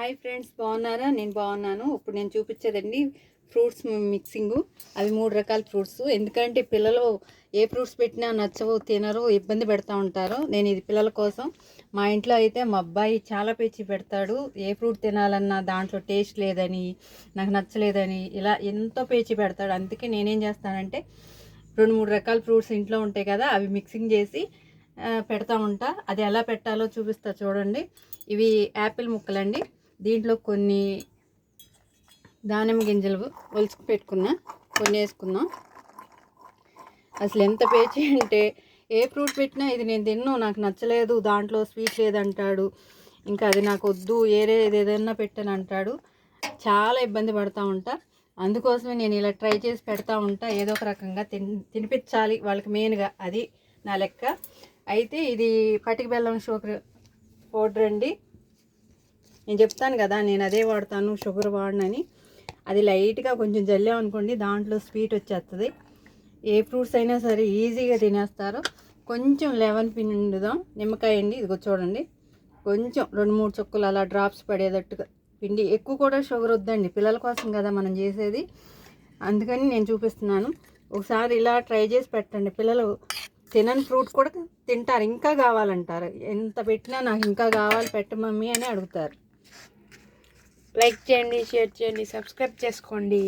Hi friends, బాగున్నారా? నేను బాగున్నాను. ఇప్పుడు నేను చూపించేదండి ఫ్రూట్స్ మిక్సింగు. అవి 3 రకాల ఫ్రూట్స్. ఎందుకంటే పిల్లలు ఏ ఫ్రూట్స్ పెట్టినా నచ్చవు, తినరు, ఇబ్బంది పెడతా ఉంటారు. నేను ఇది పిల్లల కోసం. మా ఇంట్లో అయితే మా అబ్బాయి చాలా పేచి పెడతాడు. ఏ ఫ్రూట్ తినాలన్నా దాంట్లో టేస్ట్ లేదని, నాకు నచ్చలేదని, ఇలా ఎంతో పేచి పెడతాడు. అందుకే నేనేం చేస్తానంటే 2-3 రకాల ఫ్రూట్స్ ఇంట్లో ఉంటాయి కదా, అవి మిక్సింగ్ చేసి పెడతా ఉంటా. అది ఎలా పెట్టాలో చూపిస్తా చూడండి. ఇవి యాపిల్ ముక్కలండి. దీంట్లో కొన్ని దానిమ్మ గింజలు ఒలుచుకు పెట్టుకున్నా, కొన్ని వేసుకున్నాం. అసలు ఎంత పేచి అంటే ఏ ఫ్రూట్ పెట్టినా ఇది నేను తిన్ను, నాకు నచ్చలేదు, దాంట్లో స్వీట్ లేదంటాడు. ఇంకా అది నాకు వద్దు, ఏదైనా పెట్టని అంటాడు. చాలా ఇబ్బంది పడుతూ ఉంటా. అందుకోసమే నేను ఇలా ట్రై చేసి పెడతా ఉంటా. ఏదో ఒక రకంగా తినిపించాలి వాళ్ళకి, మెయిన్గా అది నా లెక్క. అయితే ఇది పటిక బెల్లం షుగర్ పౌడర్ అండి. నేను చెప్తాను కదా, నేను అదే వాడతాను, షుగర్ వాడనని. అది లైట్గా కొంచెం జల్లామనుకోండి, దాంట్లో స్వీట్ వచ్చేస్తుంది. ఏ ఫ్రూట్స్ అయినా సరే ఈజీగా తినేస్తారు. కొంచెం లెమన్ పిండుదాం, నిమ్మకాయ అండి, ఇదిగో చూడండి. కొంచెం 2-3 చుక్కలు అలా డ్రాప్స్ పడేటట్టుగా పిండి. ఎక్కువ కూడా షుగర్ వద్దండి, పిల్లల కోసం కదా మనం చేసేది, అందుకని నేను చూపిస్తున్నాను. ఒకసారి ఇలా ట్రై చేసి పెట్టండి. పిల్లలు తినని ఫ్రూట్ కూడా తింటారు, ఇంకా కావాలంటారు. ఎంత పెట్టినా నాకు ఇంకా కావాలి పెట్ట మమ్మీ అని అడుగుతారు. లైక్ చేయండి, షేర్ చేయండి, సబ్స్క్రైబ్ చేసుకోండి.